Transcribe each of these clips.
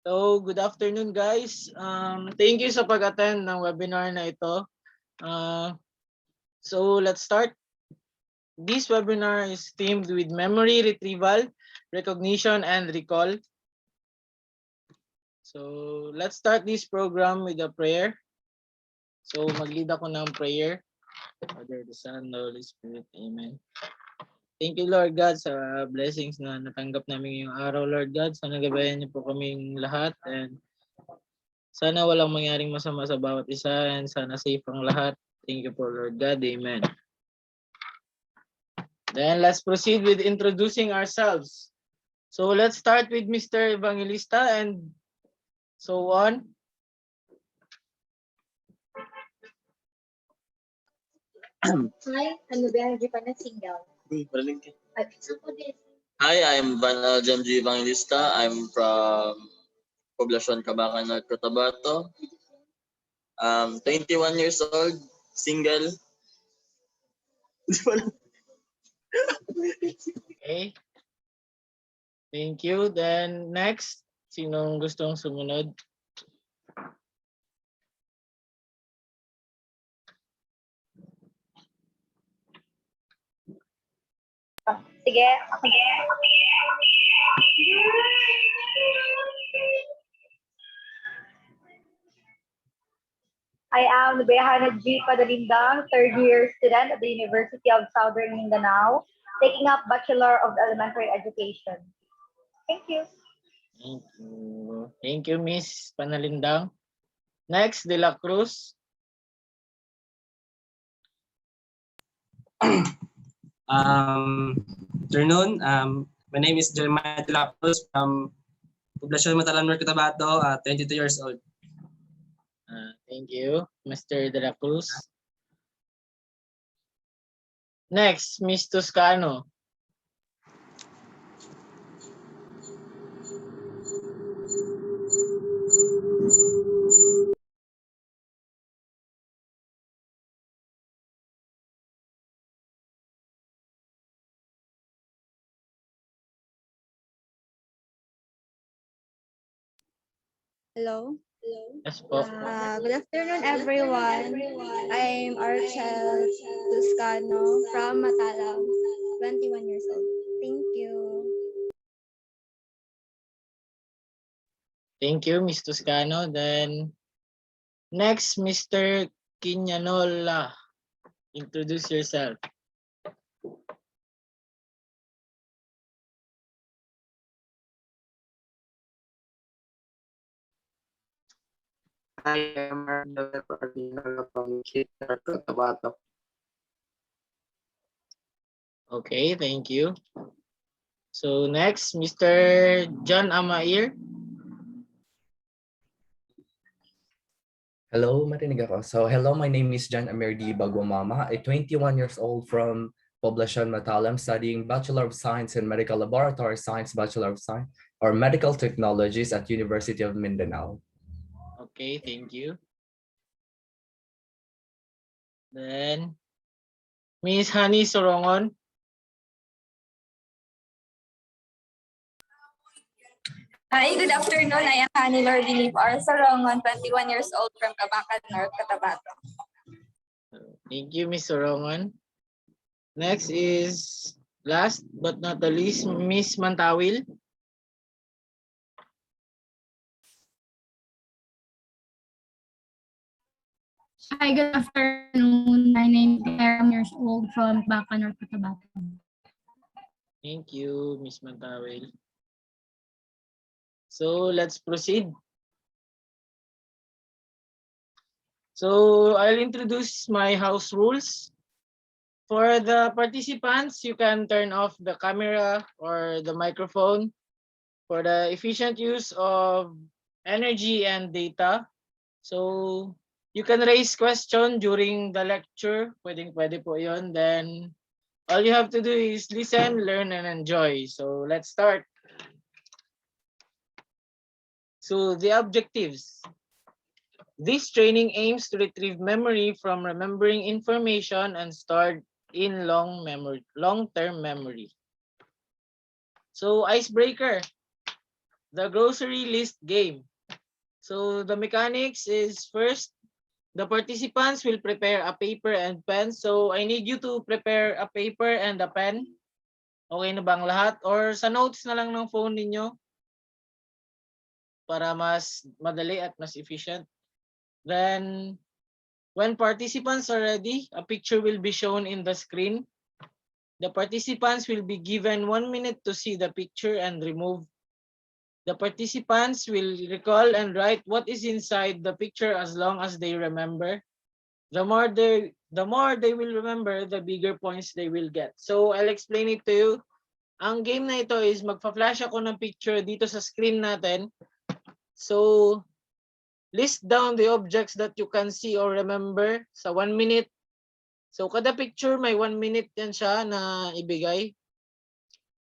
So, good afternoon guys. Thank you sa pag-attend ng webinar na ito. So, let's start. This webinar is themed with memory retrieval, recognition, and recall. So, let's start this program with a prayer. So, mag-lead ako ng prayer. Father, the Son, the Holy Spirit. Amen. Thank you, Lord God, sa blessings na natanggap namin ngayong araw, Lord God. Sana gabayan niyo po kaming lahat and sana walang mangyaring masama sa bawat isa and sana safe ang lahat. Thank you po, Lord God. Amen. Then let's proceed with introducing ourselves. So let's start with Mr. Evangelista and so on. Hi, ano ba yung pa na single? Hi, I'm Van Aljam G. Evangelista. I'm from Poblacion, Cabacan, North Cotabato. 21 years old, single. Okay. Thank you. Then next, sinong gustong sumunod? Sige. I am Nubehan G. Padalindang, third year student at the University of Southern Mindanao, taking up Bachelor of Elementary Education. Thank you. Thank you. Thank you, Miss Panalindang. Next, De La Cruz. Afternoon. My name is Jeremiah De La Cruz from Poblacion, Matalan, North Cotabato, 22 years old. Thank you, Mr. De La Cruz. Next, Miss Toscano. Hello. Yes po. Good afternoon, everyone. I'm Archel Tuscano from Matalam, 21 years old. Thank you. Thank you, Miss Toscano. Then, next, Mr. Quiñanola. Introduce yourself. I am Ardina from Cotabato. Okay, thank you. So next, Mr. John Amair. Hello, marinig ako. So hello, my name is John Amerdi Bagwamama, a 21 years old from Poblacion, Matalam, studying Bachelor of Science in Medical Laboratory Science, Bachelor of Science, or Medical Technologies at University of Mindanao. Okay, thank you. Then, Miss Honey Sorongon. Hi, good afternoon. I am Hani Lord Believe R. Sorongon, 21 years old from Cabacan, North Cotabato. Thank you, Miss Sorongon. Next is, last but not the least, Miss Mantawil. Hi, good afternoon. My name is Claire. I'm years old from Baka, North Cotabato. Thank you, Miss Mantawil. So let's proceed. So I'll introduce my house rules. For the participants, you can turn off the camera or the microphone for the efficient use of energy and data. So you can raise question during the lecture. Pwede po yun. Then all you have to do is listen, learn, and enjoy. So let's start. So the objectives. This training aims to retrieve memory from remembering information and stored in long-term memory. So icebreaker. the grocery list game. So the mechanics is first, the participants will prepare a paper and pen. So I need you to prepare a paper and a pen. Okay na ba ang lahat? Or sa notes na lang ng phone ninyo para mas madali at mas efficient. Then, when participants are ready, a picture will be shown in the screen. The participants will be given 1 minute to see the picture and remove. The participants will recall and write what is inside the picture as long as they remember. The more they will remember, the bigger points they will get. So I'll explain it to you. Ang game na ito is magfa-flash ako ng picture dito sa screen natin. So list down the objects that you can see or remember sa 1 minute. So kada picture may 1 minute yan siya na ibigay.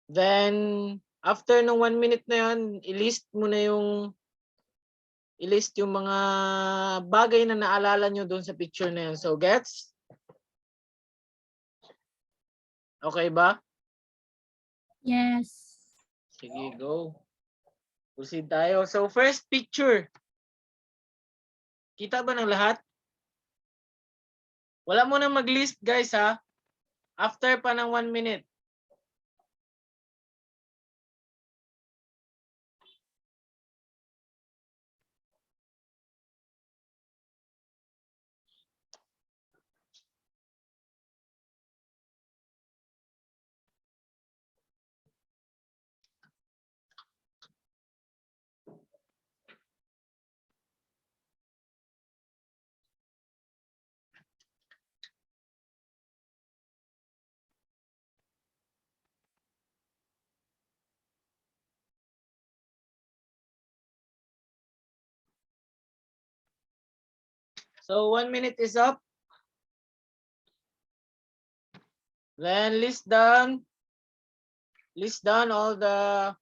Then after ng 1 minute na yan, ilist yung mga bagay na naalala nyo doon sa picture na yan. So gets? Okay ba? Yes. Sige, go. Proceed tayo. So first picture. Kita ba ng lahat? Wala mo nang mag-list guys ha. After pa ng 1 minute. So 1 minute is up. Then list down all the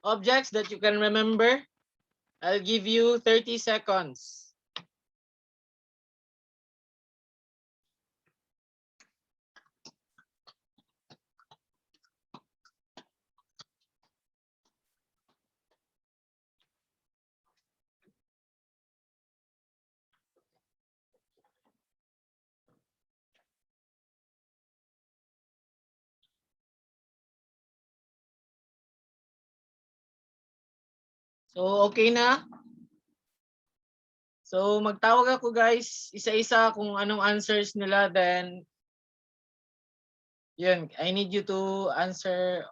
objects that you can remember. I'll give you 30 seconds. So okay na? So magtawag ako guys, isa-isa kung anong answers nila, then yun, I need you to answer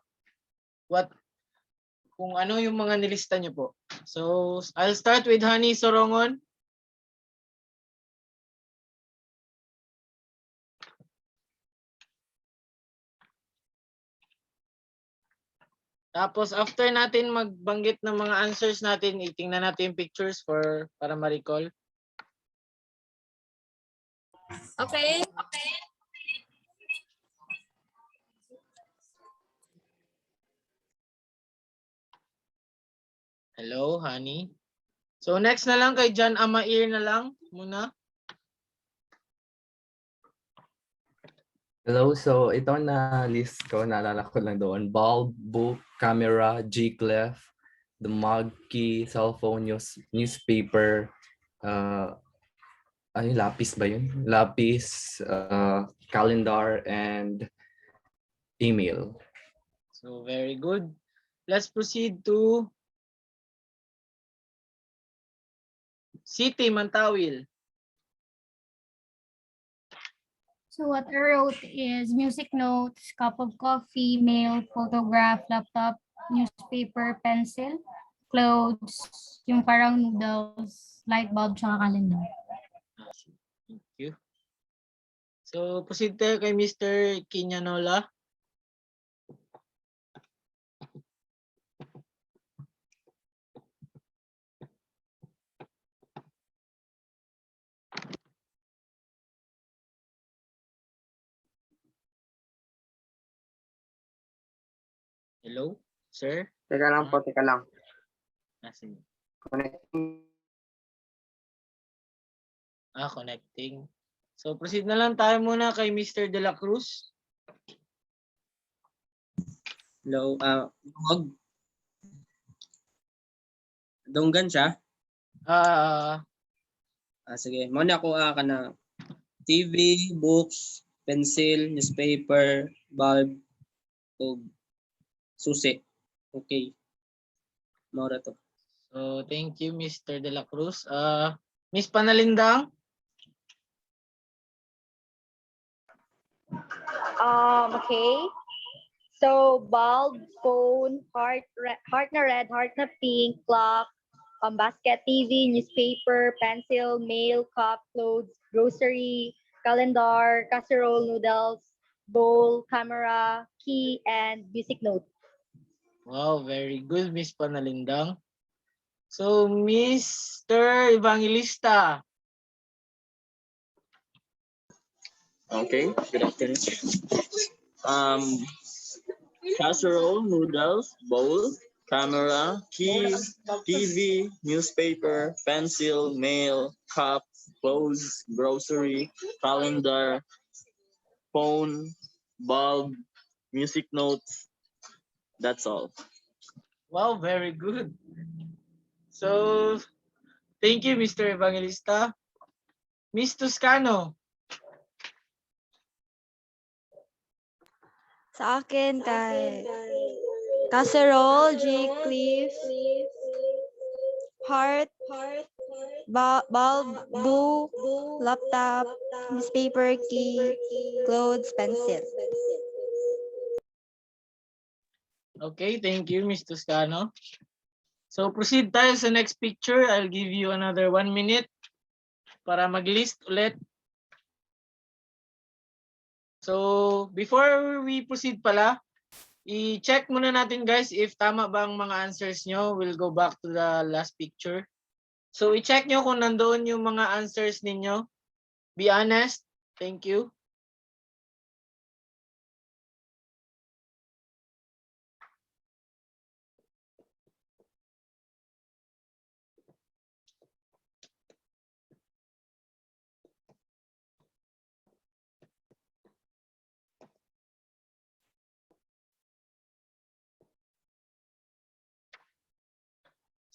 kung ano yung mga nilista nyo po. So I'll start with Honey Sorongon. Tapos after natin magbanggit ng mga answers natin, itingnan natin yung pictures para ma-recall. Okay. Hello, Honey. So next na lang kay John Amair na lang muna. Hello, so ito na list ko, naalala ko lang doon. Bulb, book, camera, G-clef, the mug key, cellphone, newspaper, ano yung lapis ba yun? Lapis, calendar, and email. So very good. Let's proceed to City Mantawil. So what I wrote is music notes, cup of coffee, mail, photograph, laptop, newspaper, pencil, clothes, yung parang noodles, light bulb, tsaka calendar. Thank you. So proceed tayo kay Mr. Kinyanola. Hello, sir? Teka lang po, teka lang. Sige. Connecting. Connecting. So proceed na lang tayo muna kay Mr. De La Cruz. Hello, Dunggan siya. Ah, Sige, mo na ako kana TV, books, pencil, newspaper, bulb, ug susi. Okay. Mora to. so thank you, Mr. De La Cruz. Miss Panalindang? Okay. So, bulb, phone, heart na red, heart na pink, clock, basket, TV, newspaper, pencil, mail, cup, clothes, grocery, calendar, casserole, noodles, bowl, camera, key, and music note. Wow, very good, Miss Panalindang. So, Mr. Evangelista. Okay, good afternoon. Casserole, noodles, bowl, camera, key, TV, newspaper, pencil, mail, cup, clothes, grocery, calendar, phone, bulb, music notes. That's all. Wow, very good. So, thank you, Mr. Evangelista. Miss Toscano. Sa akin kay casserole, G. Cliff, heart, bulb, book, laptop, newspaper, key, clothes, pencil. Okay, thank you, Miss Toscano. So, proceed tayo sa next picture. I'll give you another 1 minute para mag-list ulit. So, before we proceed pala, i-check muna natin guys if tama ba ang mga answers nyo. We'll go back to the last picture. So, i-check nyo kung nandoon yung mga answers ninyo. Be honest. Thank you.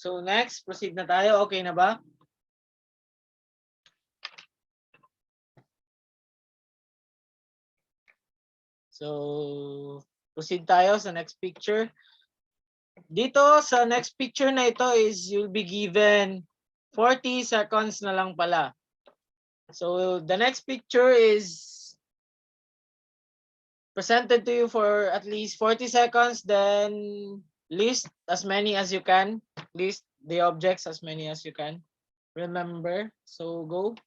So next, proceed na tayo. Okay na ba? So proceed tayo sa next picture. Dito sa next picture na ito is you'll be given 40 seconds na lang pala. So the next picture is presented to you for at least 40 seconds, then list as many as you can. List the objects as many as you can. Remember, so go.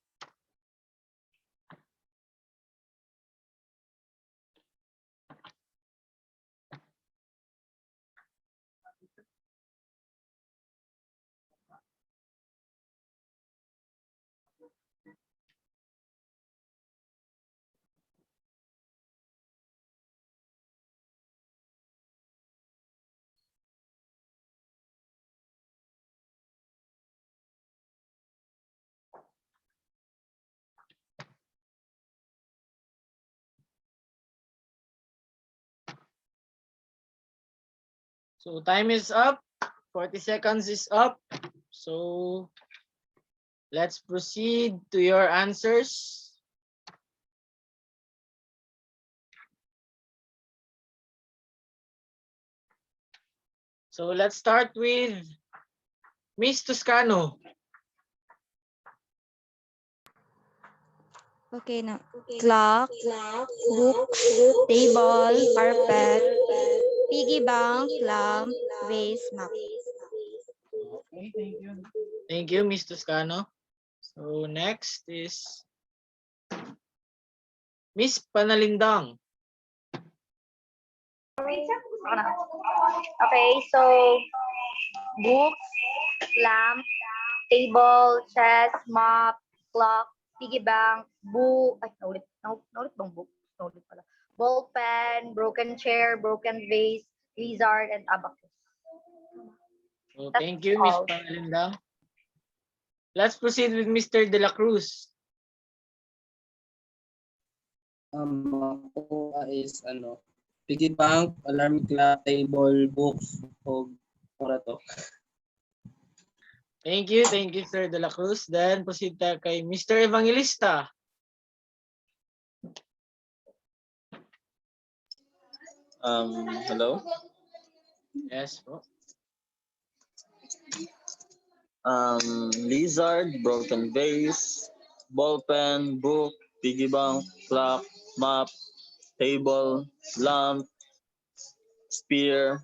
So time is up. 40 seconds is up. So let's proceed to your answers. So let's start with Miss Toscano. Okay na. Clock, books, table, carpet, piggy bank, lamp, vase, map. Okay, thank you. Thank you, Miss Toscano. So next is Miss Panalindang. Okay, so books, lamp, table, chess, map, clock, piggy bank, book, ay, naulit bang book? Naulit pala. Ball pen, broken chair, broken vase, wizard, and abacus. So That's thank you, Miss all. Panalindang. Let's proceed with Mr. De La Cruz. Ako is piggy bank, alarm clock, table, books, o mura to. Thank you, Sir De La Cruz. Then proceed tayo kay Mr. Evangelista. Hello. Yes po. Lizard, broken vase, ballpen, book, piggy bank, clock, map, table, lamp, spear,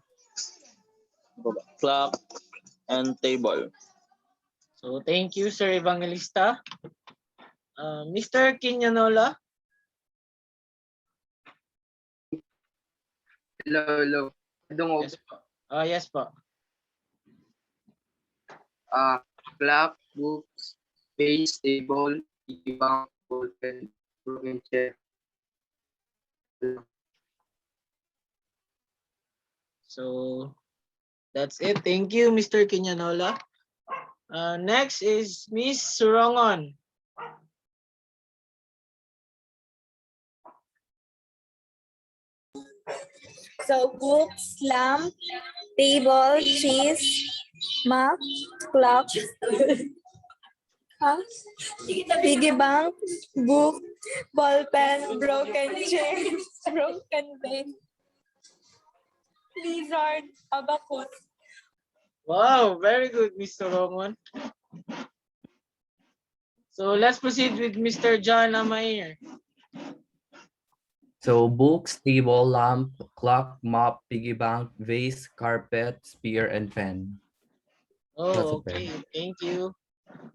clock, and table. So thank you, Sir Evangelista. Mr. Kinyanola. Hello. Dungog. Yes po. Yes po. Clock, books, base, table, piggy bank, ballpen, broken chair. So that's it. Thank you, Mr. Kinyanola. Next is Miss Surongon. So books, lamp, table, cheese, map, clock, piggy bank, book, ballpen, broken chair, broken bed, lizard, abacus. Wow, very good, Mr. Surongon. So let's proceed with Mr. John Amayer. So books, table, lamp, clock, mop, piggy bank, vase, carpet, spear, and pen. That's Oh, a pen. okay. Thank you.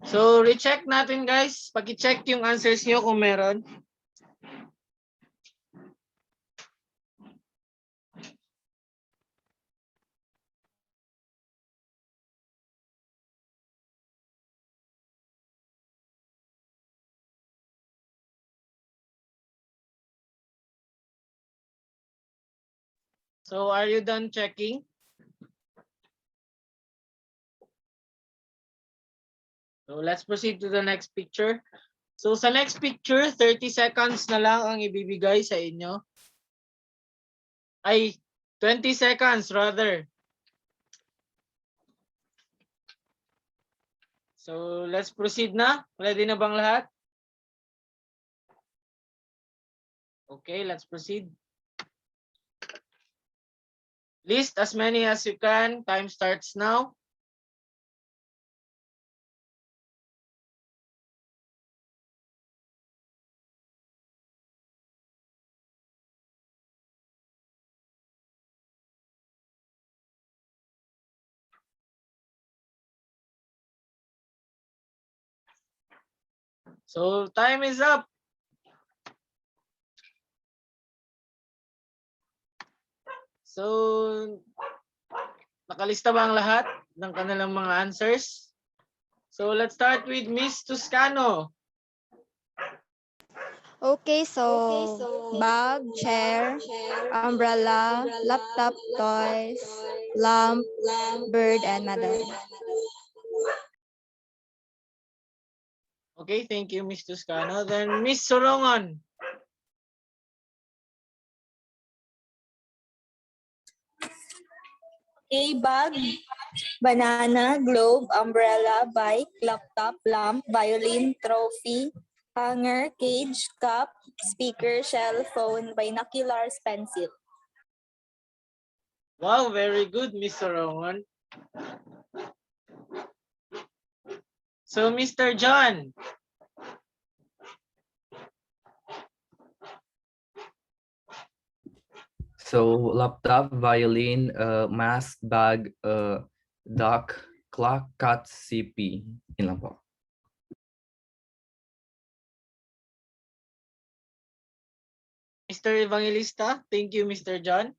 So recheck natin, guys. Paki-check yung answers niyo kung meron. So are you done checking? So let's proceed to the next picture. So sa next picture, 30 seconds na lang ang ibibigay sa inyo. Ay, 20 seconds rather. So let's proceed na. Ready na bang lahat? Okay, let's proceed. List as many as you can. Time starts now. So time is up. So nakalista ba ang lahat ng kanilang mga answers? So let's start with Miss Toscano. Okay, so bag, chair, umbrella, laptop, toys, lamp, bird, and medal. Okay, thank you, Miss Toscano. Then Miss Sorongon. A bag, banana, globe, umbrella, bike, laptop, lamp, violin, trophy, hanger, cage, cup, speaker, shell, phone, binoculars, pencil. Wow, very good, Miss Sorongon. So Mr. John. So laptop, violin, mask, bag, duck, clock, cat, CP. Yun lang po. Mr. Evangelista. Thank you, Mr. John.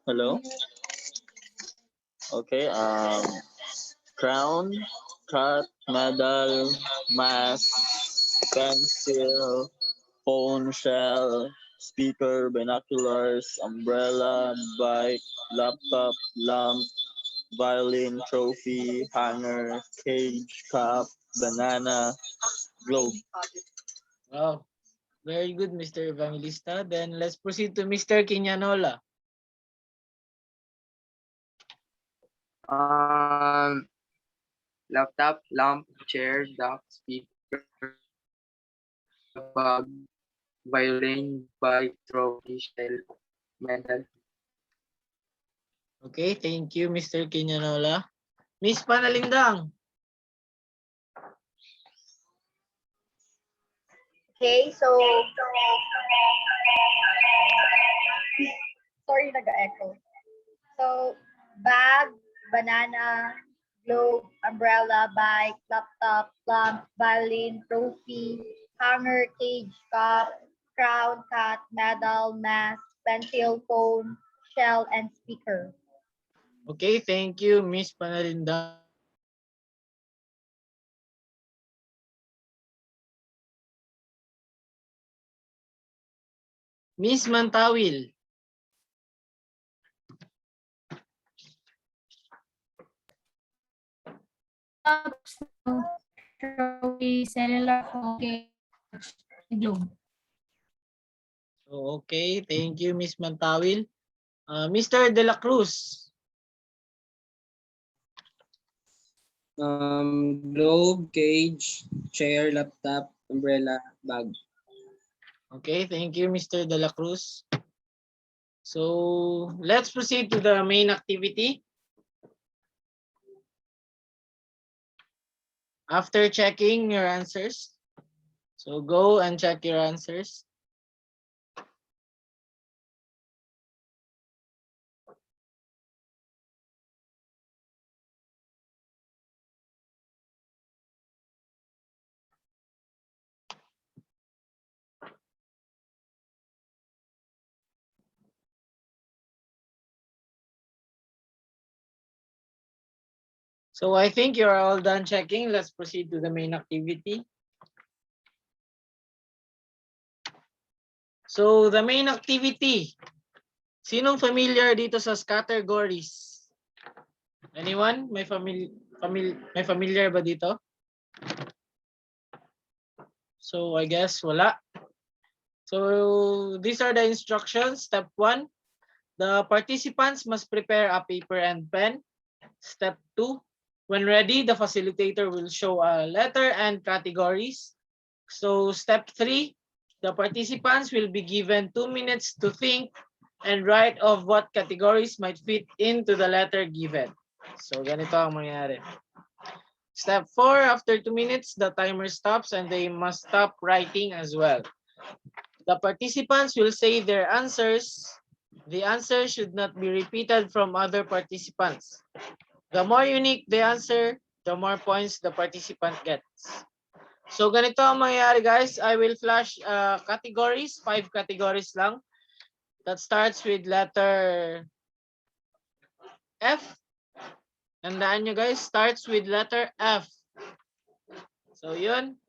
Hello. Okay. Crown, cut, medal, mask, pencil, phone, shell, speaker, binoculars, umbrella, bike, laptop, lamp, violin, trophy, hanger, cage, cup, banana, globe. Wow, very good, Mr. Evangelista. Then let's proceed to Mr. Kinyanola. Laptop, lamp, chair, dock, speaker, umbrella, bag, violin, bike, trophy, shell, medal. Okay, thank you, Mr. Kinyanola. Miss Panalindang. Okay, so sorry, nag-echo. So, bag, banana, globe, umbrella, bike, laptop, lamp, violin, trophy, hanger, cage, cup, crown, cat, medal, mask, pencil, phone, shell, and speaker. Okay, thank you, Miss Panalindang. Miss Mantawil. Trophy, cellular phone, cage, globe. So, okay, thank you, Miss Mantawil. Mr. De La Cruz. Globe, cage, chair, laptop, umbrella, bag. Okay, thank you, Mr. De La Cruz. So, let's proceed to the main activity. After checking your answers, so go and check your answers. So I think you're all done checking. Let's proceed to the main activity. So the main activity. Sinong familiar dito sa categories? Anyone? May familiar ba dito? So I guess wala. So these are the instructions. Step 1, the participants must prepare a paper and pen. Step 2, when ready, the facilitator will show a letter and categories. So step 3, the participants will be given 2 minutes to think and write of what categories might fit into the letter given. So ganito ang mangyayari. Step 4, after 2 minutes, the timer stops and they must stop writing as well. The participants will say their answers. The answer should not be repeated from other participants. The more unique the answer, the more points the participant gets. So ganito ang mangyayari guys. I will flash categories, 5 categories lang. That starts with letter F. Tandaan nyo guys, starts with letter F. So yun.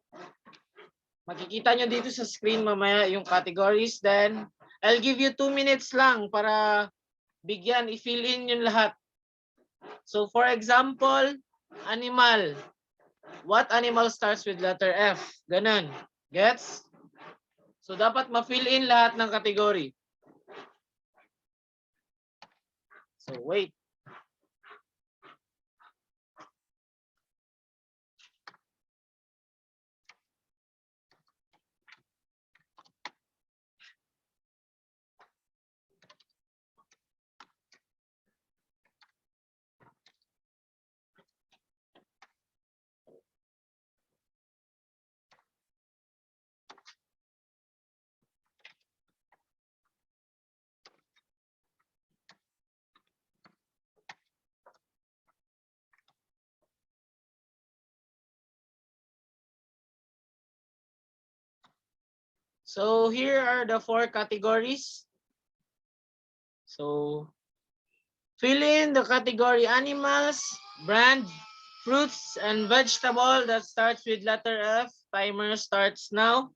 Makikita nyo dito sa screen mamaya yung categories. Then, I'll give you 2 minutes lang para bigyan, i-fill in yung lahat. So for example, animal. What animal starts with letter F? Ganun. Gets? So dapat ma-fill in lahat ng category. So wait. So here are the 4 categories. So fill in the category animals, brand, fruits, and vegetable that starts with letter F. Timer starts now.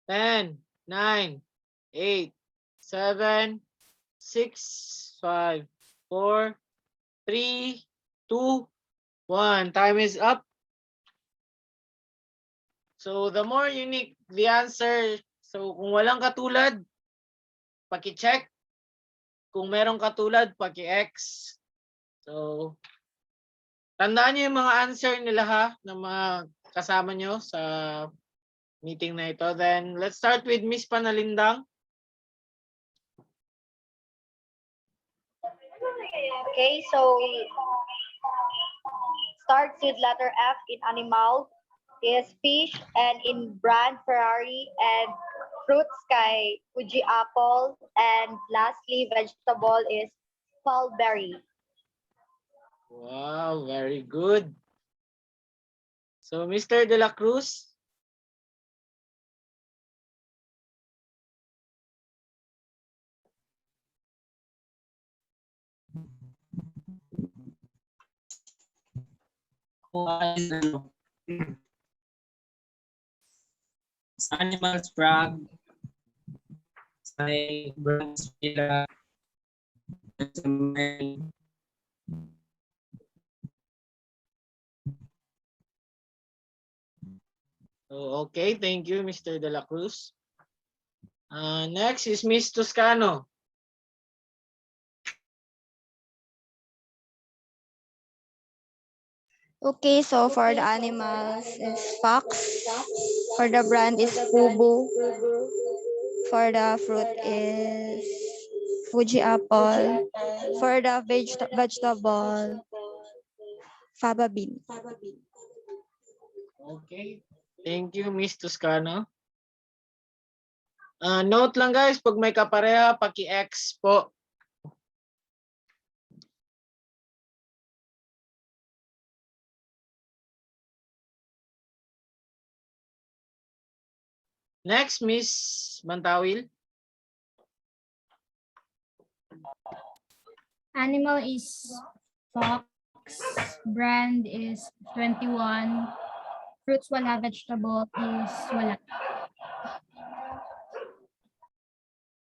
10, 9, 8, 7, 6, 5, 4, 3, 2, 1. Time is up. So the more unique the answer, so kung walang katulad, paki-check. Kung merong katulad, paki-X. So tandaan niyo yung mga answer nila ha, ng mga kasama nyo sa meeting na ito. Then let's start with Miss Panalindang. Okay, so starts with letter F in animal is fish, and in brand Ferrari, and fruit sky Fuji apple, and lastly vegetable is mulberry. Wow, very good. So Mr. De La Cruz. Sa animals, frog. Sa brands sila. Sa may Oh, okay, thank you, Mr. De La Cruz. Next is Miss Toscano. Okay, so for the animals is fox. For the brand is Fubu. For the fruit is Fuji apple. For the vegetable, faba bean. Okay, thank you, Miss Toscano. Note lang guys, pag may kapareha, paki-X po. Next, Miss Mantawil. Animal is fox. Brand is 21. Fruits wala. Vegetable is wala.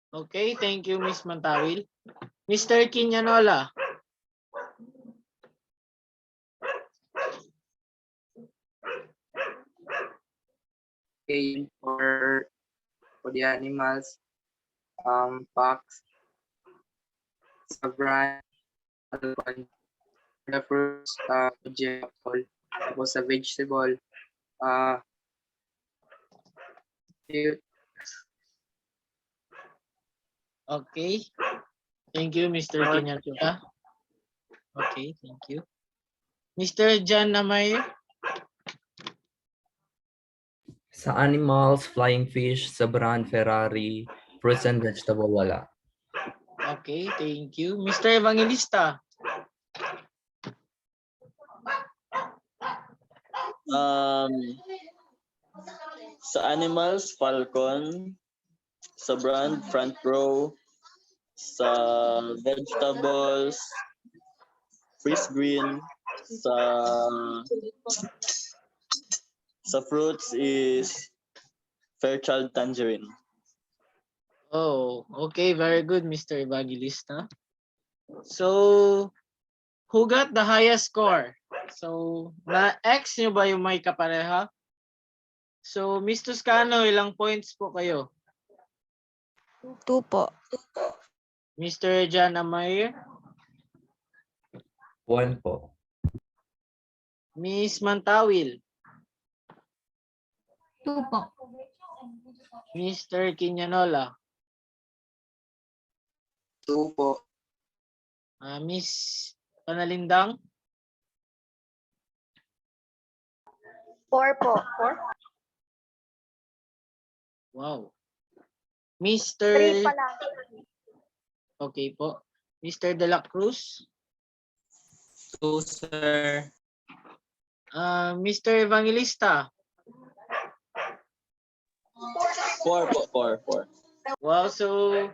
Okay, thank you, Miss Mantawil. Mr. Quinanola. Okay, for the animals, fox, sa brand, falcon, the fruits, Fuji apple, tapos sa vegetable, Okay, thank you, Mr. Quinanola. Okay, thank you. Mr. John Namay. Sa animals, flying fish, sa brand Ferrari, fruits and vegetable, wala. Okay, thank you. Mr. Evangelista. Sa animals, falcon. Sa brand, front row. Sa vegetables, freeze green. Sa fruits is Fairchild tangerine. Oh, okay, very good, Mr. Evangelista. So, who got the highest score? So, na-X nyo ba yung may kapareha? So, Miss Toscano, ilang points po kayo? 2 po. Mr. John Amay, 1 po. Miss Mantawil, 2 po. Mr. Quinanola, 2 po. Miss Panalindang, 4 po. 4? wow. 3 Mr. pa lang. Okay po. Mr. De La Cruz, 2, sir. Mr. Evangelista, 4 po, 4. wow, so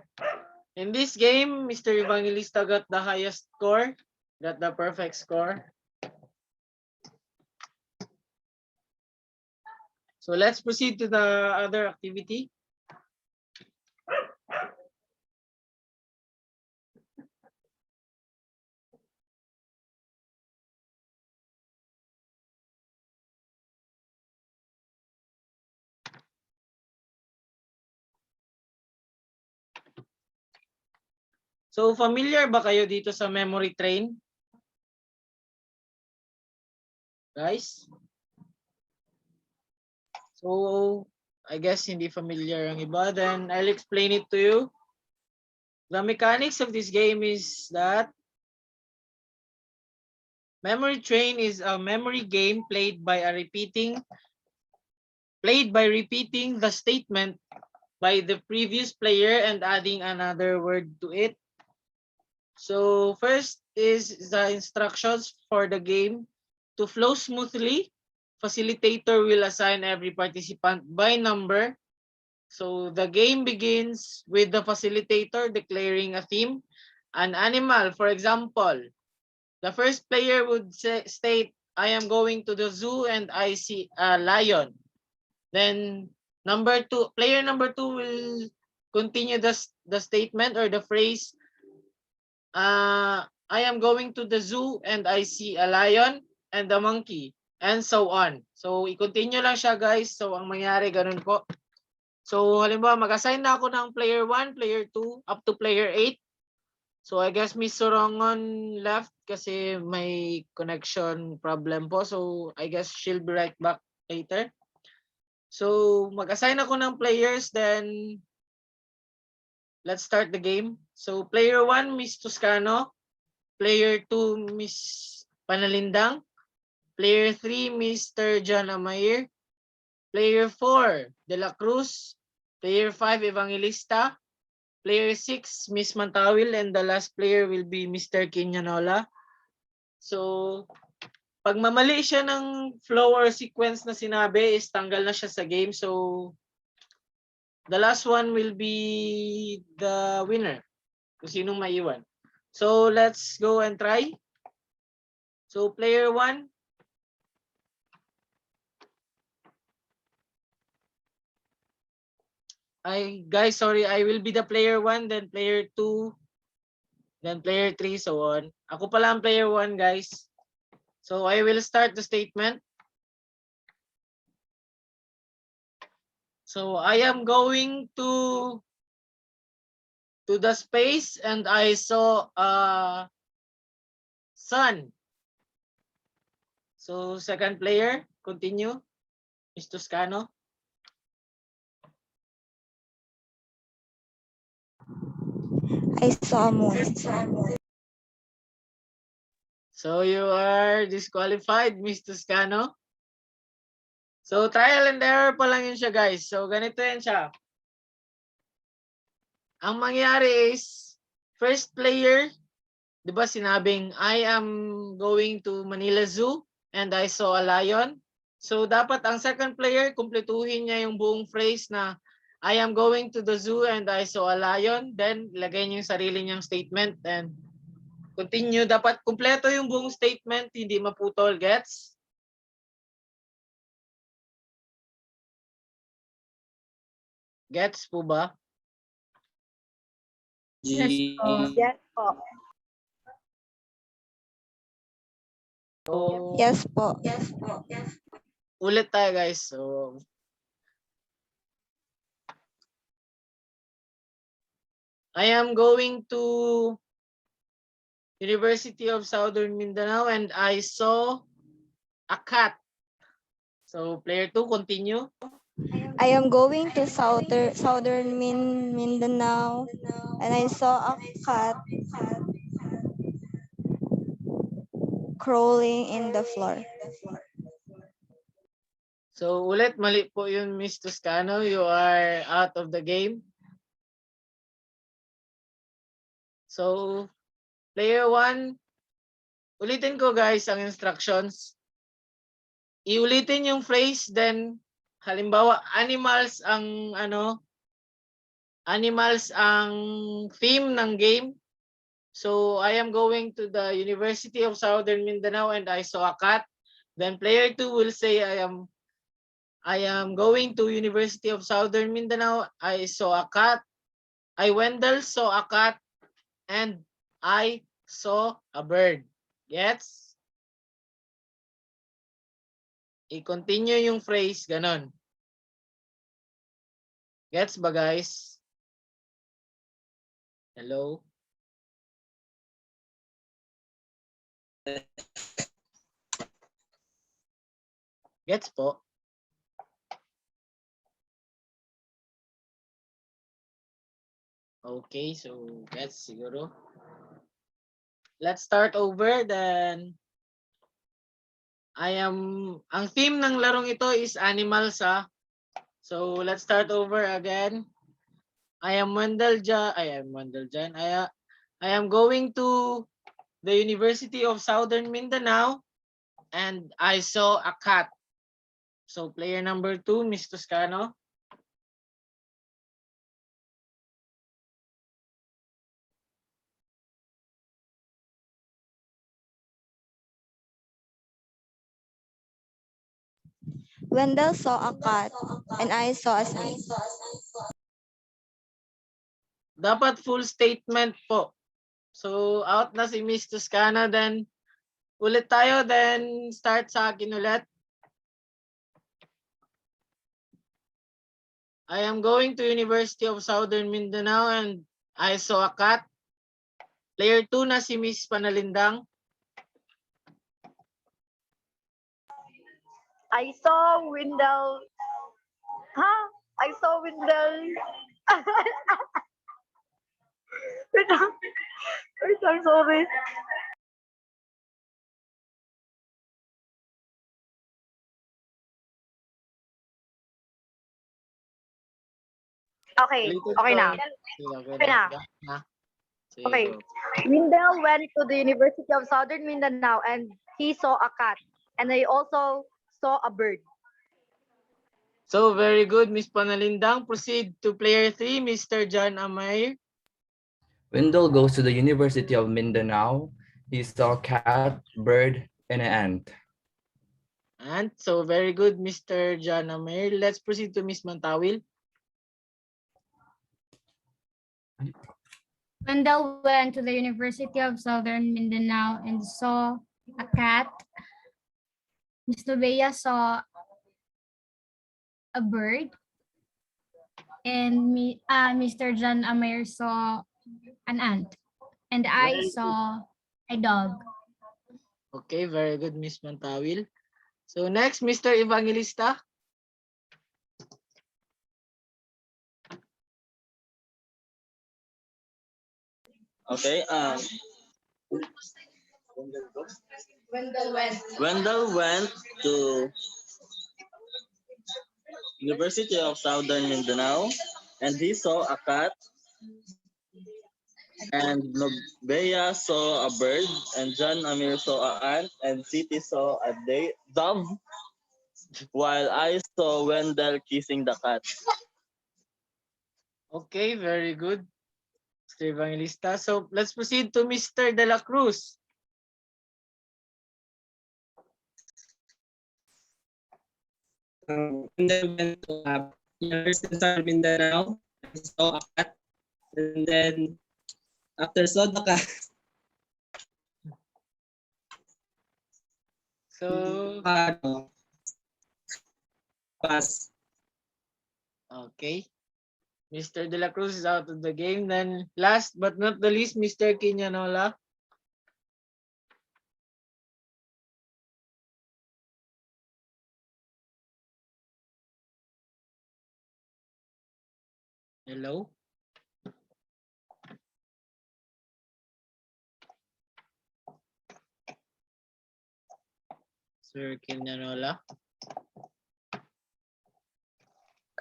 in this game, Mr. Evangelista got the highest score, got the perfect score. So let's proceed to the other activity. So familiar ba kayo dito sa memory train? Guys? So I guess hindi familiar ang iba. Then I'll explain it to you. The mechanics of this game is that memory train is a memory game played by repeating the statement by the previous player and adding another word to it. So first is the instructions for the game. To flow smoothly, facilitator will assign every participant by number. So the game begins with the facilitator declaring a theme, an animal. For example, the first player would state, I am going to the zoo and I see a lion. Then player number two will continue the statement or the phrase, I am going to the zoo and I see a lion and a monkey, and so on. So i-continue lang siya, guys. So ang mangyari ganun po. So halimbawa mag-assign na ako ng player 1, player 2 up to player 8. So I guess Miss Sorongon left kasi may connection problem po. So I guess she'll be right back later. So mag-assign ako ng players, then let's start the game. So player 1, Miss Toscano. Player 2, Miss Panalindang. Player 3, Mr. John Amair. Player 4, De La Cruz. Player 5, Evangelista. Player 6, Miss Mantawil. And the last player will be Mr. Quinanola. So, pag mamali siya ng flow or sequence na sinabi, is tanggal na siya sa game. So, the last one will be the winner. Kung sinong maiwan. So, let's go and try. So, player 1. Guys, sorry, I will be the player 1, then player 2, then player 3, so on. Ako pala ang player 1, guys. So I will start the statement. So I am going to the space and I saw a sun. So second player, continue. Is Toscano. I saw a moon. So you are disqualified, Miss Toscano. So trial and error pa lang yun siya, guys. So ganito yan siya. Ang mangyari is, first player, di ba sinabing, I am going to Manila Zoo and I saw a lion. So dapat ang second player, kumpletuhin niya yung buong phrase na I am going to the zoo and I saw a lion. Then lagay niya yung sarili niyang statement and continue. Dapat kumpleto yung buong statement, hindi maputol. Gets? Gets po ba? Yes po. Yes po. So, Yes po. ulit tayo, guys. So I am going to University of Southern Mindanao and I saw a cat. So player 2, continue. I am going to southern Mindanao and I saw a cat crawling in the floor. So ulit, mali po yun, Miss Toscano. You are out of the game. So player 1, ulitin ko, guys, ang instructions. Iulitin yung phrase, then halimbawa animals ang theme ng game. So I am going to the University of Southern Mindanao and I saw a cat. Then player 2 will say I am going to University of Southern Mindanao. I saw a cat. I Wendell saw a cat and I saw a bird. Gets? I-continue yung phrase, ganon. Gets ba, guys? Hello? Gets po. Okay, so gets siguro. Let's start over then. Ang theme ng larong ito is animals So let's start over again. I am Wendell Jan. I am going to the University of Southern Mindanao and I saw a cat. So player number 2, Miss Toscano. Wendell saw a cat and I saw a snake. Dapat full statement po. So out na si Miss Toscano, then ulit tayo, then start sa akin ulit. I am going to University of Southern Mindanao and I saw a cat. Player 2 na si Miss Panalindang. I saw Wendell. I saw Wendell. Wait lang. Wait lang, sorry. Okay, okay na. Okay na. Okay. Wendell went to the University of Southern Mindanao and he saw a cat. And I also saw a bird. So very good, Miss Panalindang. Proceed to player 3, Mr. John Amay. Wendell goes to the University of Mindanao. He saw a cat, bird, and an ant. And so very good, Mr. John Amay. Let's proceed to Miss Mantawil. Wendell went to the University of Southern Mindanao and saw a cat. Miss Novea saw a bird. And Mr. John Amir saw an ant. And I saw a dog. Okay, very good, Miss Mantawil. So next, Mr. Evangelista. Okay. Wendell went to University of Southern Mindanao and he saw a cat, and Nobea saw a bird, and John Amir saw an ant, and City saw a dove, while I saw Wendell kissing the cat. Okay, very good, Mr. Evangelista. So let's proceed to Mr. De La Cruz. Wendell went to University of Southern Mindanao. I saw a cat. And then after saw the cat, So pass. okay. Mr. De La Cruz is out of the game. Then last but not the least, Mr. Quinanola. Hello? Sir Quinanola.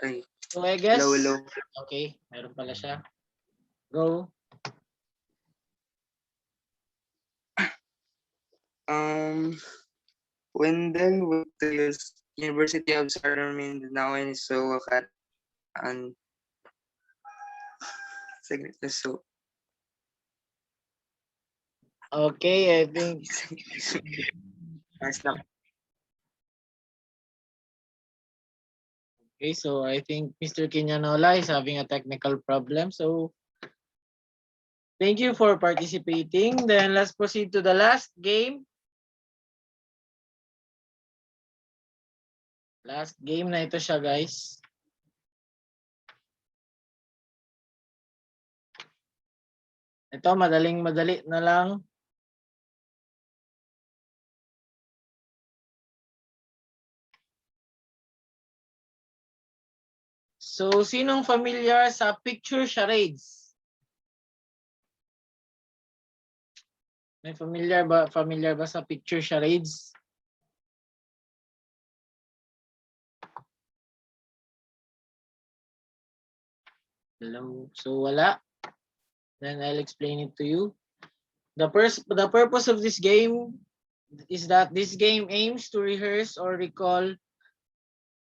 Ay, So I guess, hello. okay, meron pala siya. Go. Wendell went to University of Southern Mindanao and saw a cat and so Okay, I think okay, so I think Mr. Quinanola is having a technical problem. So thank you for participating. Then let's proceed to the last game. Last game na ito siya, guys. Ito, madali na lang. So, sinong familiar sa picture charades? May familiar ba sa picture charades? Hello. So wala. Then I'll explain it to you. The purpose of this game is that this game aims to rehearse or recall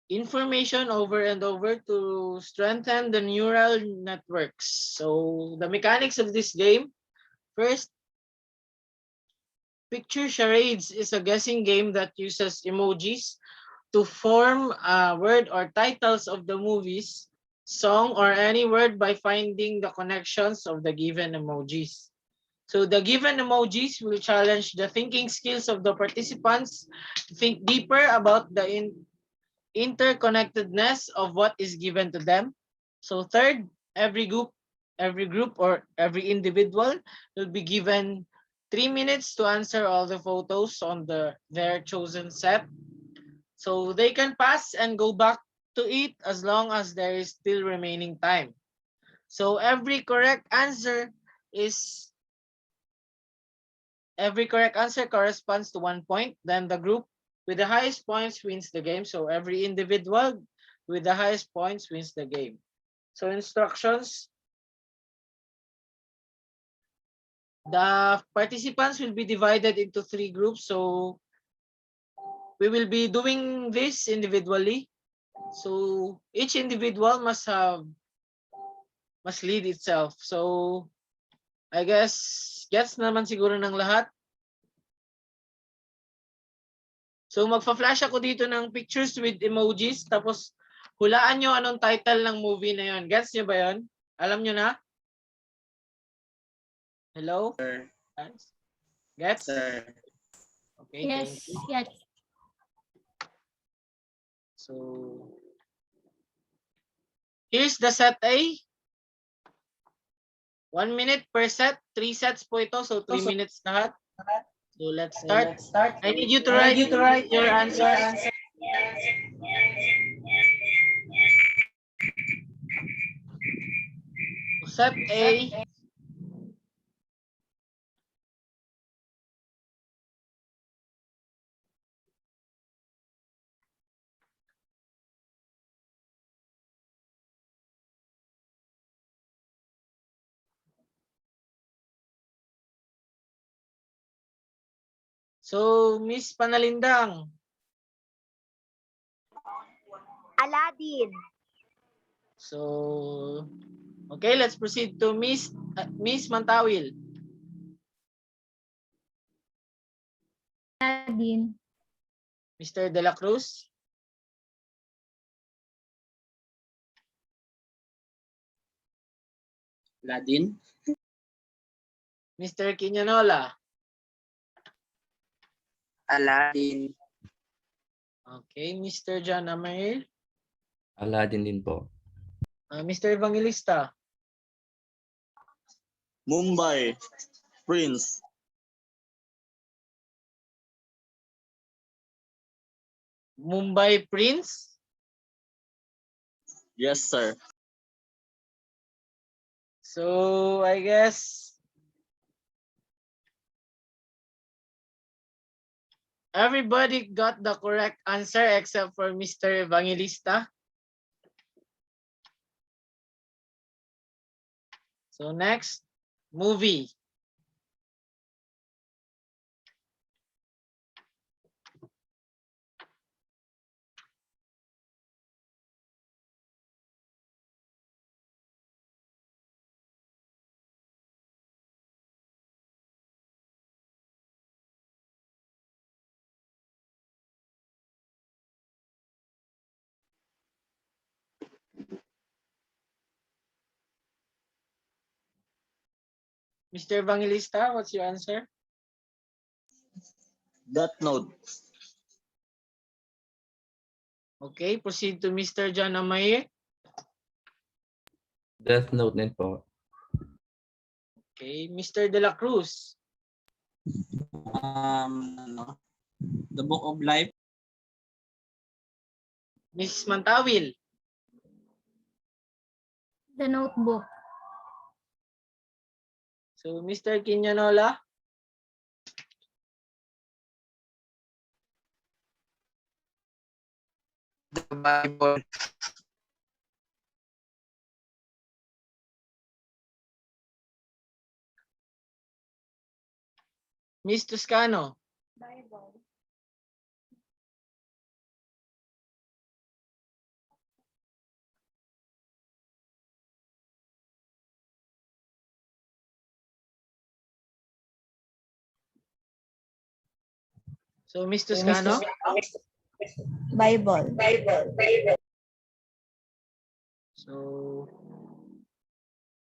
information over and over to strengthen the neural networks. So the mechanics of this game, first, picture charades is a guessing game that uses emojis to form a word or titles of the movies, song, or any word by finding the connections of the given emojis. So the given emojis will challenge the thinking skills of the participants to think deeper about the interconnectedness of what is given to them. So third, every group or every individual will be given 3 minutes to answer all the photos on their chosen set. So they can pass and go back to it as long as there is still remaining time. So every correct answer corresponds to 1 point. Then the group with the highest points wins the game. So every individual with the highest points wins the game. So instructions. The participants will be divided into 3 groups. So we will be doing this individually. So each individual must lead itself. So I guess gets naman siguro ng lahat. So magfa-flash ako dito ng pictures with emojis, tapos hulaan nyo anong title ng movie na yon. Gets nyo ba yon? Alam nyo na? Hello? Sir. Gets? Sir. Okay, Yes, thank you. yes. So here's the set A. 1 minute per set. 3 sets po ito. So 3 minutes lahat. So let's start. I need you to write your answers. Set A. So, Miss Panalindang. Aladdin. So, okay, let's proceed to Miss Mantawil. Aladdin. Mr. De La Cruz. Aladdin. Mr. Quinonola. Aladdin. Okay, Mr. John Amail. Aladdin din po. Mr. Evangelista. Mumbai. Prince. Mumbai Prince. Yes, sir. So, I guess everybody got the correct answer except for Mr. Evangelista. So, next, movie. Mr. Evangelista, what's your answer? Death Note. Okay, proceed to Mr. John Amaye. Death Note din po. Okay, Mr. De La Cruz. The Book of Life. Miss Mantawil. The Notebook. So, Mr. Quinonola, The Bible. Miss Toscano, so Miss Toscano, Bible. so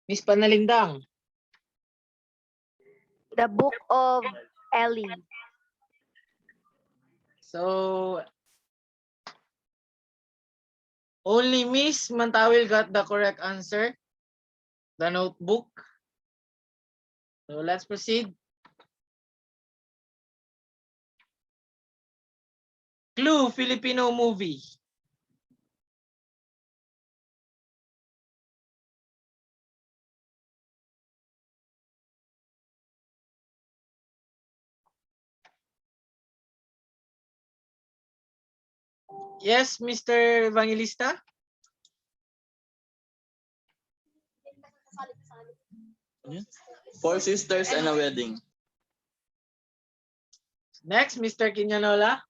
Miss Panalindang, The Book of Eli. so only Miss Mantawil got the correct answer, the Notebook. So let's proceed. Clue, Filipino movie. Yes, Mr. Evangelista. Four Sisters and a Wedding. Next, Mr. Quinonola.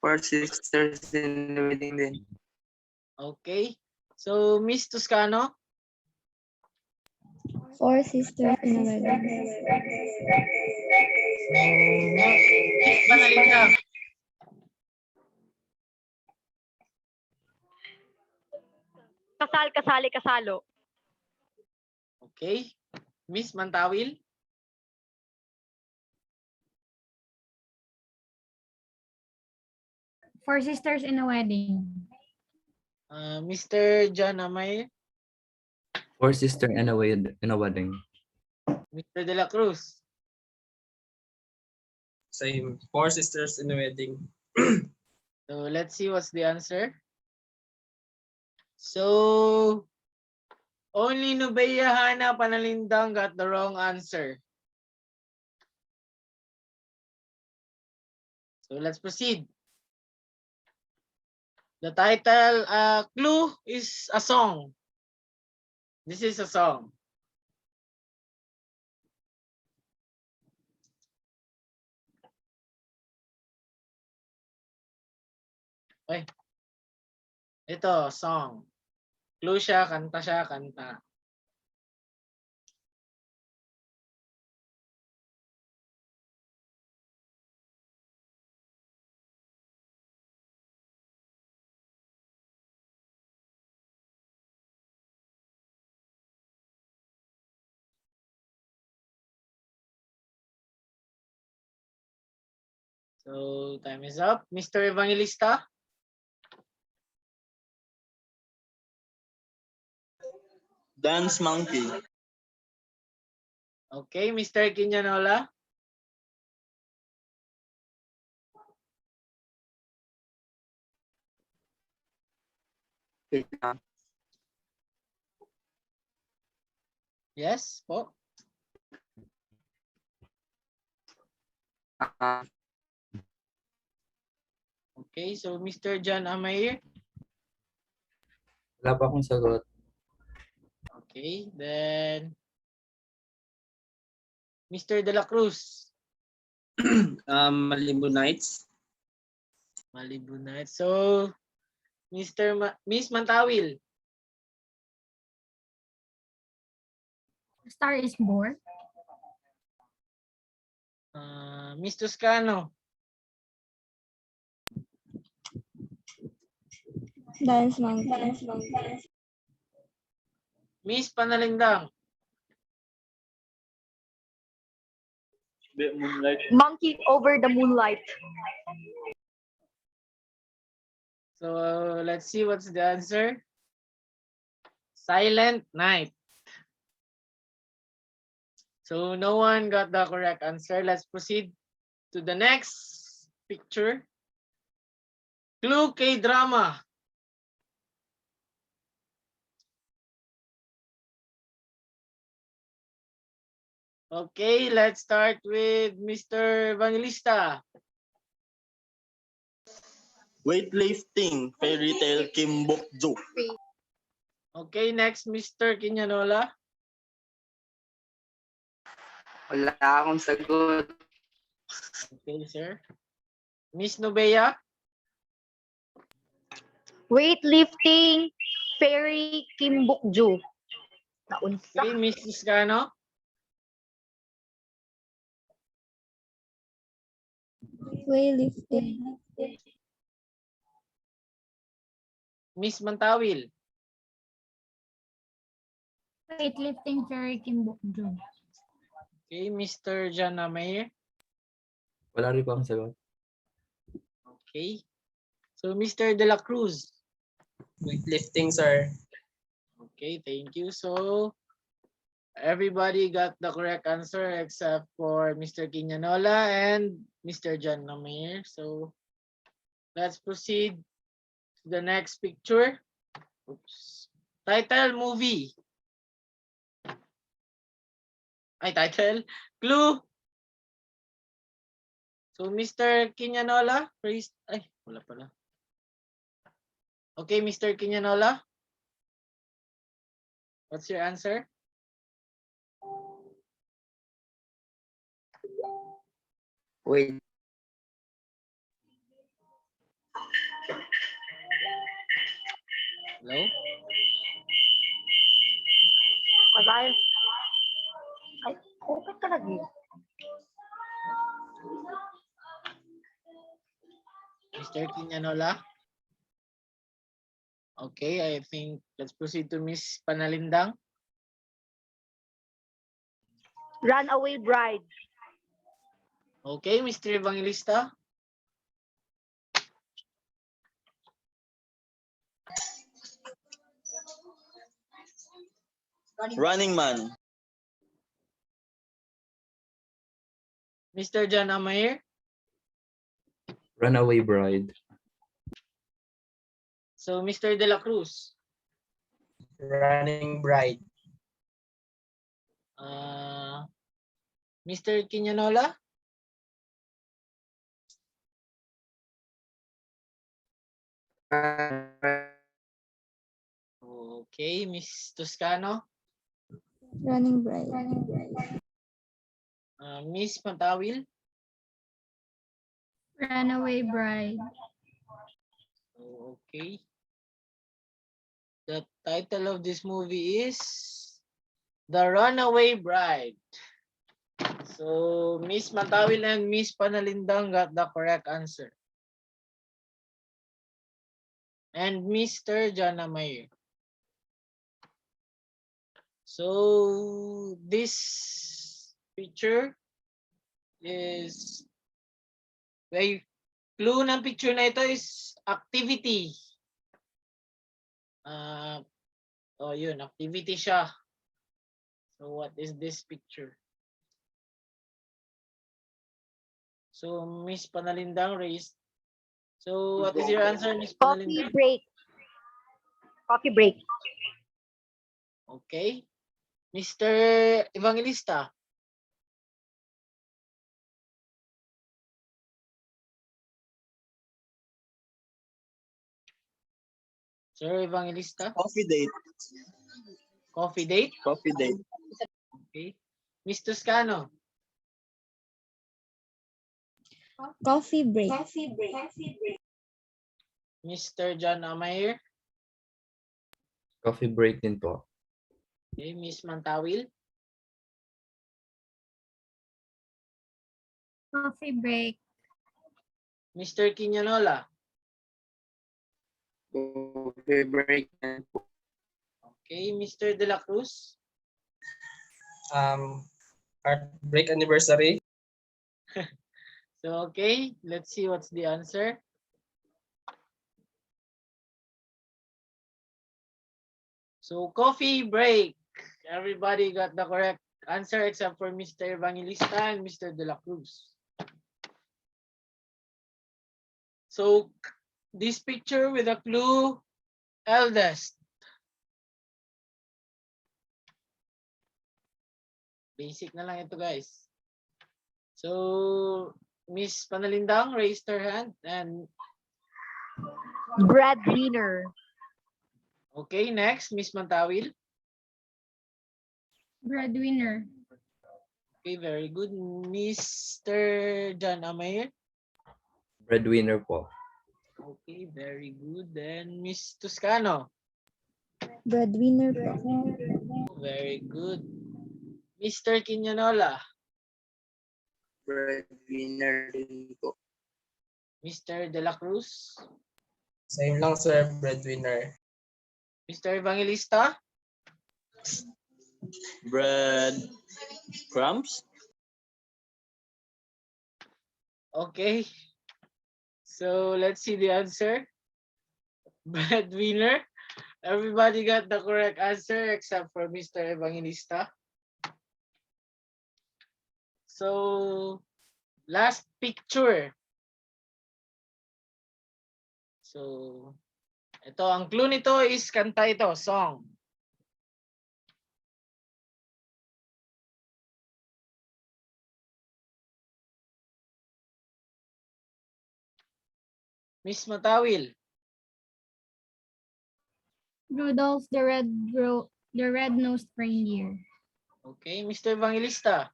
Four Sisters in the Wedding din. Okay. So, Miss Toscano. Four Sisters in a Wedding. Miss Panalindang. Kasal, kasali, kasalo. Okay. Miss Mantawil. Four Sisters in a Wedding. Mr. John Amay. Four Sisters in a Wedding. Mr. De La Cruz. Same. Four Sisters in a Wedding. So, let's see what's the answer. So, only Nubeya Hana Panalindang got the wrong answer. So, let's proceed. The title, clue is a song. This is a song. Ay. Ito, song. Clue siya, kanta. So, time is up. Mr. Evangelista. Dance Monkey. Okay, Mr. Quinonola. Yes, po. Okay, so Mr. John Amay. Wala pa akong sagot. Okay, then Mr. De La Cruz. Malibu Nights. Malibu Night. So, Miss Mantawil. Star is Born. Miss Toscano. Dance Monkey. Miss Panalindang. Moonlight. Monkey over the Moonlight. So, let's see what's the answer. Silent Night. So, no one got the correct answer. Let's proceed to the next picture. Clue K-drama. Okay, let's start with Mr. Evangelista. Weightlifting, fairy tale, Kimbokju. Okay, next Mr. Kinyanola. Wala akong sagot. Okay, sir. Miss Nubea. Weightlifting, Fairy Kimbukju. Naunsa. Okay, Miss Toscano. Weightlifting. Miss Mantawil. Weightlifting Ferry Kimbukju. Okay, Mr. John Amayer. Wala rin po akong sagot. Okay. So, Mr. De La Cruz. Weightlifting, sir. Okay, thank you. So, everybody got the correct answer except for Mr. Kinyanola and Mr. John Amayer. So, let's proceed to the next picture. Oops. Title movie. Ay, title. Clue. So, Mr. Kinyanola, please. Ay, wala pala. Okay, Mr. Kinyanola. What's your answer? Wait. Hello? Kasay. Ay, okay ka lagi. Mr. Kinyanola? Okay, I think let's proceed to Miss Panalindang. Runaway Bride. Okay, Mr. Evangelista. Running Man. Mr. John Amayer. Runaway Bride. So, Mr. De La Cruz. Running Bride. Mr. Kinyanola. Okay, Miss Toscano. Running Bride. Miss Mantawil. Runaway Bride. Okay. The title of this movie is The Runaway Bride. So, Miss Mantawil and Miss Panalindang got the correct answer. And Mr. John Amayer. So, this picture is, may clue ng picture na ito is activity. Yun, activity siya. So, what is this picture? So, Miss Panalindang raised. So, what is your answer, Miss Coffee Panalindang? break. Coffee break. Okay. Mr. Evangelista. Sir Evangelista. Coffee date. Coffee date. Coffee date. Okay. Miss Toscano. Coffee break. Mr. John Amayer. Coffee break din po. Okay. Miss Mantawil. Coffee break. Mr. Kinyanola. Coffee break. Okay. Mr. De La Cruz. Heartbreak anniversary. So, okay. Let's see what's the answer. So, coffee break. Everybody got the correct answer except for Mr. Evangelista and Mr. De La Cruz. So, this picture with a clue, eldest. Basic na lang ito, guys. So, Miss Panalindang raised her hand and Breadwinner. okay, next, Miss Mantawil. Breadwinner. Okay, very good. Mr. John Amayer. Breadwinner po. Okay, very good. Then Miss Toscano. Breadwinner po. Very good. Mr. Quinonola. Breadwinner din po. Mr. De La Cruz. Same lang, sir. Breadwinner. Mr. Evangelista. Bread crumbs. Okay. So let's see the answer. Breadwinner. Everybody got the correct answer except for Mr. Evangelista. So last picture. So ito, ang clue nito is kanta ito, song. Miss Matawil. Rudolph the red-nosed reindeer. Okay, Mr. Evangelista.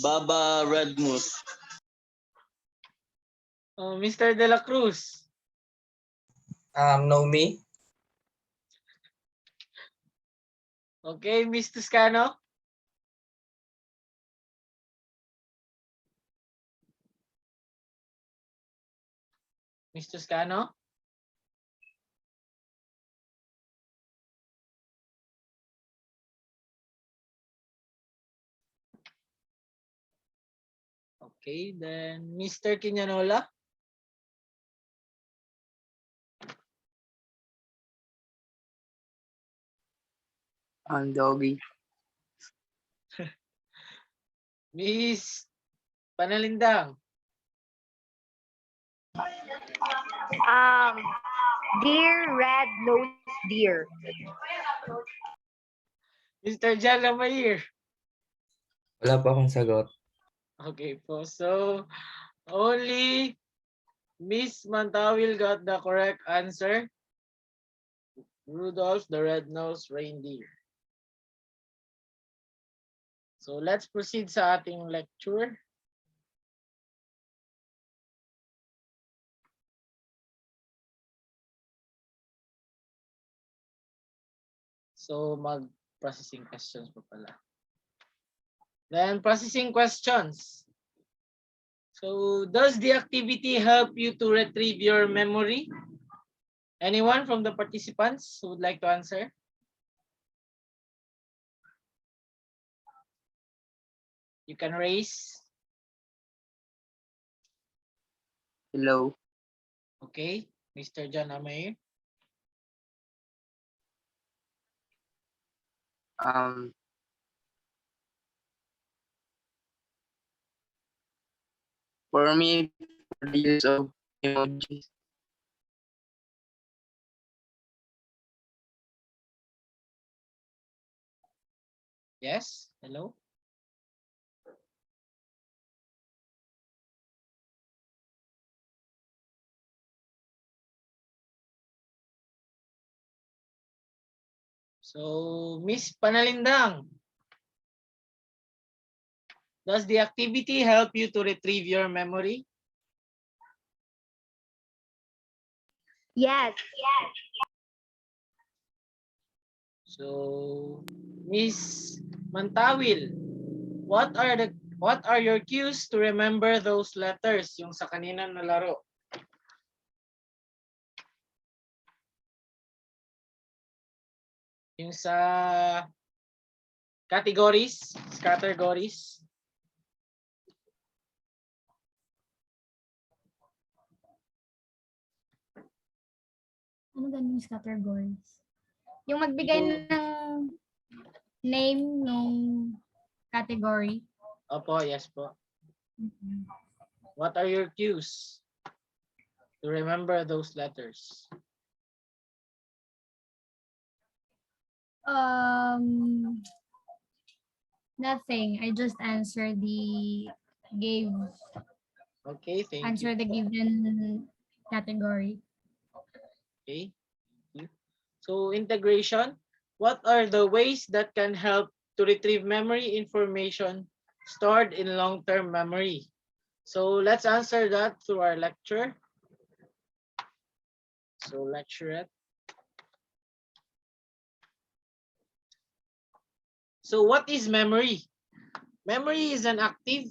Baba Red Moose. Mr. De La Cruz. Know me. Okay, Miss Toscano. Miss Toscano. Okay, then Mr. Quinonola. Doggy. Miss Panalindang. Deer, red-nosed deer. Mr. John Lamayer. Wala pa akong sagot. Okay po, so only Miss Mantawil got the correct answer. Rudolph the red-nosed reindeer. So let's proceed sa ating lecture. So mag-processing questions pa pala. Then processing questions. So does the activity help you to retrieve your memory? Anyone from the participants who would like to answer? You can raise. Hello. Okay, Mr. John Amay. For me, for the use of emojis. Yes, hello. So, Miss Panalindang, does the activity help you to retrieve your memory? Yes. So, Miss Mantawil, what are your cues to remember those letters yung sa kanina na laro? Yung sa categories, categories. Ano ganun yung categories? Yung magbigay ng name nung category. Opo, yes po. What are your cues? to remember those letters? Um, Nothing. I just gave Okay, thank you. answer the given category. Okay. So integration, what are the ways that can help to retrieve memory information stored in long-term memory? So let's answer that through our lecture. So lecturette. So what is memory? Memory is an active,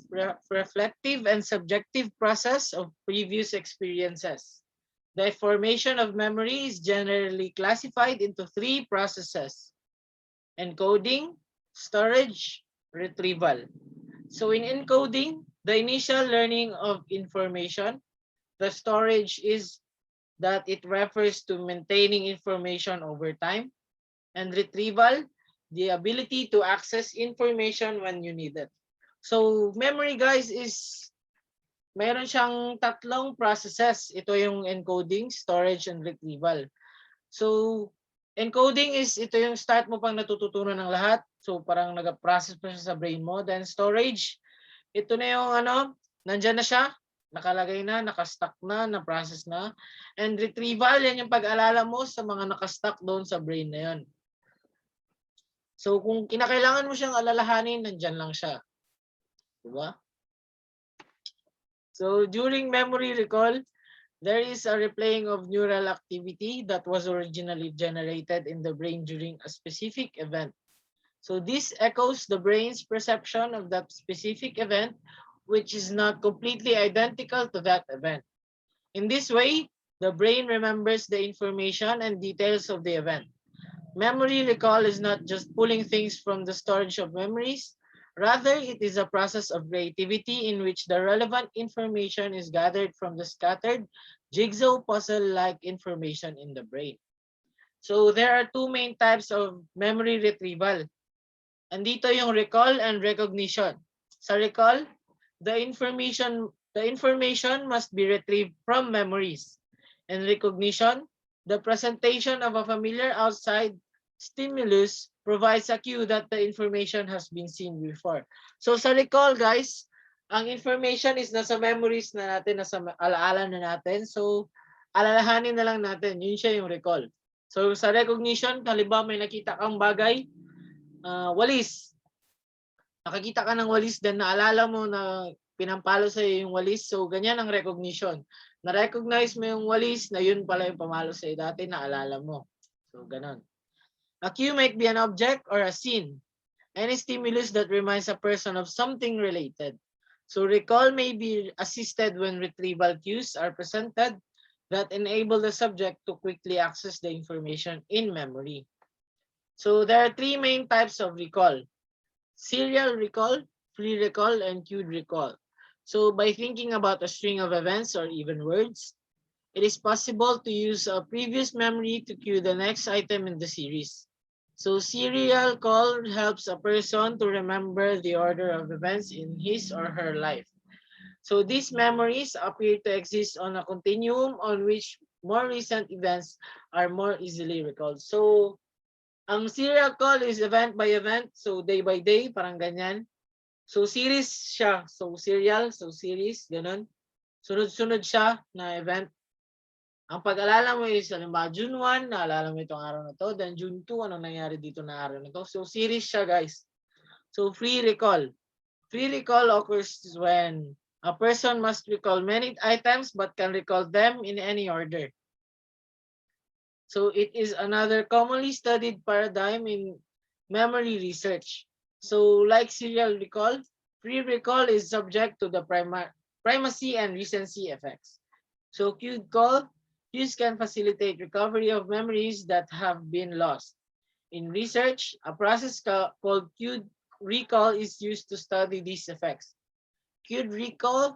reflective, and subjective process of previous experiences. The formation of memory is generally classified into three processes: encoding, storage, retrieval. So in encoding, the initial learning of information, the storage is that it refers to maintaining information over time, and retrieval, the ability to access information when you need it. So memory guys is meron siyang tatlong processes. Ito yung encoding, storage, and retrieval. So encoding is ito yung start mo pang natututunan ng lahat. So parang nag-process pa siya sa brain mo. Then storage, ito na yung nandyan na siya, nakalagay na, nakastock na, na-process na. And retrieval, yan yung pag-alala mo sa mga nakastock doon sa brain na yun. So kung kinakailangan mo siyang alalahanin, nandyan lang siya. Diba? So during memory recall, there is a replaying of neural activity that was originally generated in the brain during a specific event. So this echoes the brain's perception of that specific event, which is not completely identical to that event. In this way, the brain remembers the information and details of the event. Memory recall is not just pulling things from the storage of memories. Rather, it is a process of creativity in which the relevant information is gathered from the scattered jigsaw puzzle-like information in the brain. So there are two main types of memory retrieval. Andito yung recall and recognition. Sa recall, the information must be retrieved from memories. In recognition, the presentation of a familiar outside stimulus provides a cue that the information has been seen before. So sa recall, guys, ang information is nasa memories na natin, nasa alaala na natin. So alalahanin na lang natin. Yun siya yung recall. So sa recognition, halimbawa may nakita kang bagay, walis. Nakakita ka ng walis, then naalala mo na pinampalo sa iyo yung walis. So ganyan ang recognition. Na-recognize mo yung walis na yun pala yung pamalo sa iyo dati, naalala mo. So ganon. A cue might be an object or a scene. Any stimulus that reminds a person of something related. So recall may be assisted when retrieval cues are presented that enable the subject to quickly access the information in memory. So there are three main types of recall: serial recall, free recall, and cued recall. So by thinking about a string of events or even words, it is possible to use a previous memory to cue the next item in the series. So serial call helps a person to remember the order of events in his or her life. So these memories appear to exist on a continuum on which more recent events are more easily recalled. So ang serial call is event by event, so day by day, parang ganyan. So series siya, so serial, so series, ganun. Sunod-sunod siya na event. Ang pag-alala mo is, halimbawa, June 1, naalala mo itong araw na to. Then June 2, anong nangyari dito na araw na to. So series siya, guys. So free recall. Free recall occurs when a person must recall many items but can recall them in any order. So it is another commonly studied paradigm in memory research. So like serial recall, free recall is subject to the primacy and recency effects. So cued call, cues can facilitate recovery of memories that have been lost. In research, a process called cued recall is used to study these effects. Cued recall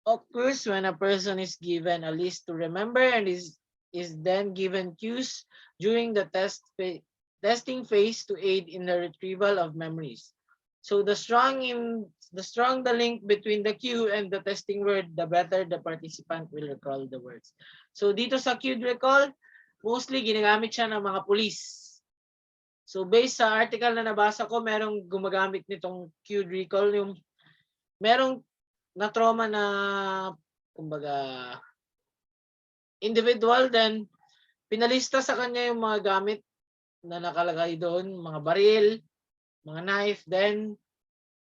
occurs when a person is given a list to remember and is then given cues during the testing phase to aid in the retrieval of memories. So the strong the link between the cue and the testing word, the better the participant will recall the words. So dito sa cued recall, mostly ginagamit siya ng mga police. So based sa article na nabasa ko, merong gumagamit nitong cued recall, yung merong na trauma na kumbaga individual, then pinalista sa kanya yung mga gamit na nakalagay doon, mga baril, mga knife, then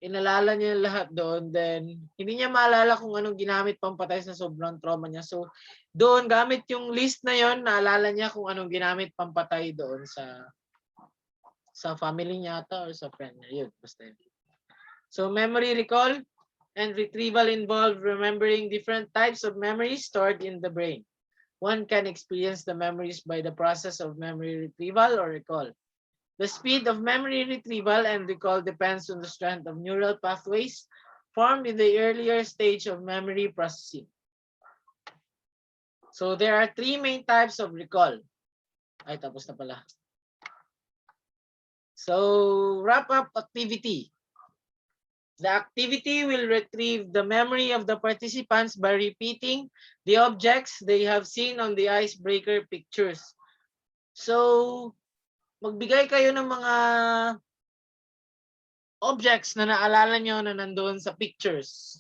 inalala niya lahat doon, then hindi niya maalala kung anong ginamit pampatay sa sobrang trauma niya. So doon, gamit yung list na yon, naalala niya kung anong ginamit pampatay doon sa family niya ata or sa friend niya. Yun, basta yun. So memory recall and retrieval involve remembering different types of memories stored in the brain. One can experience the memories by the process of memory retrieval or recall. The speed of memory retrieval and recall depends on the strength of neural pathways formed in the earlier stage of memory processing. So there are three main types of recall. Ay, tapos na pala. So wrap up activity. The activity will retrieve the memory of the participants by repeating the objects they have seen on the icebreaker pictures. So magbigay kayo ng mga objects na naalala nyo na nandoon sa pictures.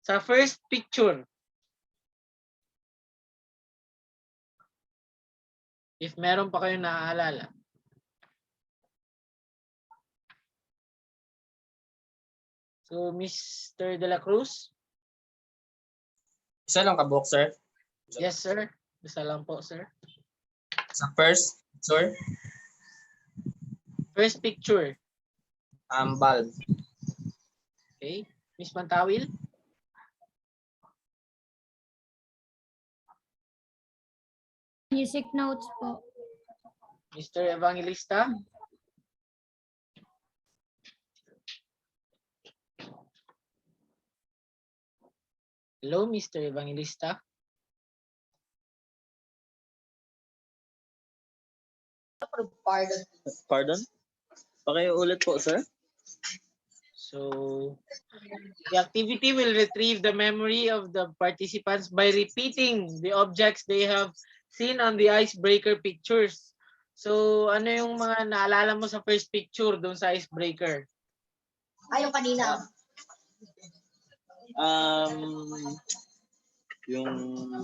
Sa first picture, if meron pa kayong naaalala. So, Mr. De La Cruz? Isa lang kabuk, sir. Yes, sir. Isa lang po, sir. Sa first, sir, First picture. bulb. Okay. Miss Mantawil? Music notes po. Mr. Evangelista? Hello, Mr. Evangelista? Pardon? Pakiulit po, sir. So, the activity will retrieve the memory of the participants by repeating the objects they have seen on the icebreaker pictures. So, ano yung mga naalala mo sa first picture doon sa icebreaker? Ay, yung kanina. Yung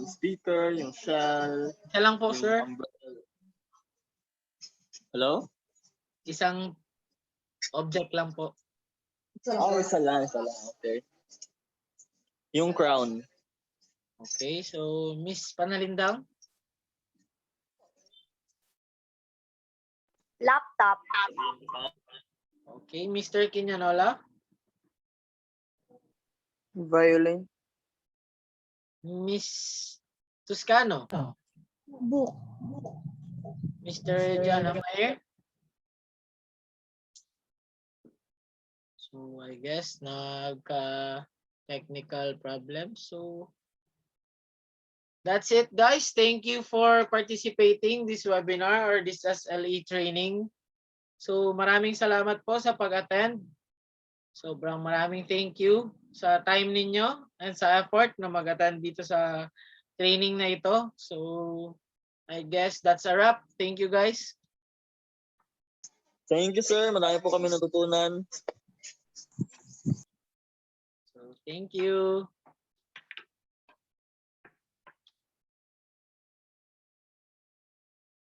speaker, yung shell. Isa lang po, sir. Hello? Isang object lang po. Oh, isa lang. Okay. Yung crown. Okay, so Miss Panalindang? Laptop. Okay, Mr. Kinyanola? Violin. Miss Toscano? Book. Mr. John Amayer? So I guess nagka-technical problem. So that's it, guys. Thank you for participating this webinar or this SLE training. So maraming salamat po sa pag-attend. Sobrang maraming thank you sa time ninyo and sa effort na mag-attend dito sa training na ito. So I guess that's a wrap. Thank you, guys. Thank you, sir. Marami po kami natutunan. So thank you.